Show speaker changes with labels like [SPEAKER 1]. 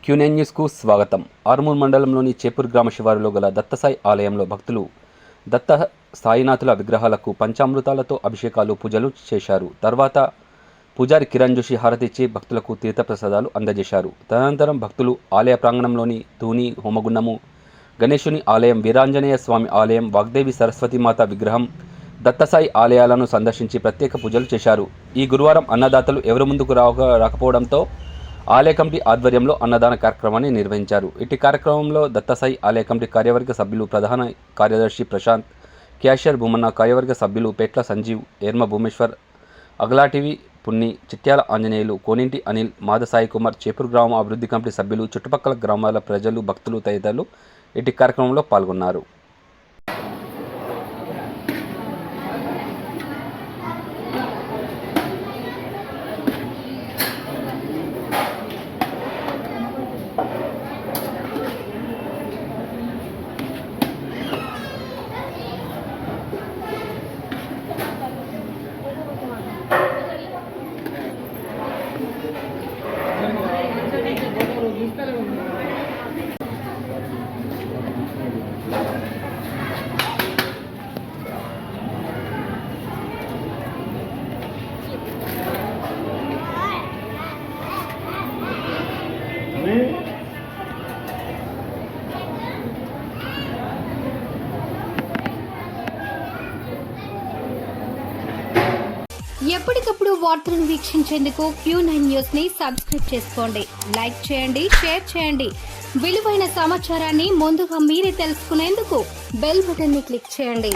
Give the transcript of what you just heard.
[SPEAKER 1] Quinine న్యూస్కు స్వాగతం. ఆర్మూర్ మండలంలోని చేపూర్ గ్రామ శివారులో గల దత్తసాయి ఆలయంలో భక్తులు దత్త సాయినాథుల విగ్రహాలకు పంచామృతాలతో అభిషేకాలు, పూజలు చేశారు. తర్వాత పూజారి కిరణ్ జోషి హారతిచ్చి భక్తులకు తీర్థప్రసాదాలు అందజేశారు. తదనంతరం భక్తులు ఆలయ ప్రాంగణంలోని ధూని హోమగుండము, గణేశుని ఆలయం, వీరాంజనేయ స్వామి ఆలయం, వాగ్దేవి సరస్వతీమాత విగ్రహం, దత్తసాయి ఆలయాలను సందర్శించి ప్రత్యేక పూజలు చేశారు. ఈ గురువారం అన్నదాతలు ఎవరు ముందుకు రాకపోవడంతో ఆలయ కమిటీ ఆధ్వర్యంలో అన్నదాన కార్యక్రమాన్ని నిర్వహించారు. ఇటు కార్యక్రమంలో దత్తసాయి ఆలయ కమిటీ కార్యవర్గ సభ్యులు, ప్రధాన కార్యదర్శి ప్రశాంత్, క్యాషియర్ భూమన్న, కార్యవర్గ సభ్యులు పేట్ల సంజీవ్, ఏర్మ భూమేశ్వర్, అగలాటివి పున్ని, చిట్యాల ఆంజనేయులు, కోనింటి అనిల్, మాద సాయి కుమార్, చేపూర్ గ్రామ అభివృద్ధి కమిటీ సభ్యులు, చుట్టుపక్కల గ్రామాల ప్రజలు, భక్తులు తదితరులు ఇటు కార్యక్రమంలో పాల్గొన్నారు.
[SPEAKER 2] ఎప్పటికప్పుడు వార్తలను వీక్షించేందుకు Q9 న్యూస్ ని సబ్స్క్రైబ్ చేసుకోండి, లైక్ చేయండి, షేర్ చేయండి. విలువైన సమాచారాన్ని ముందుగా మీరే తెలుసుకునేందుకు బెల్ బటన్ ని క్లిక్ చేయండి.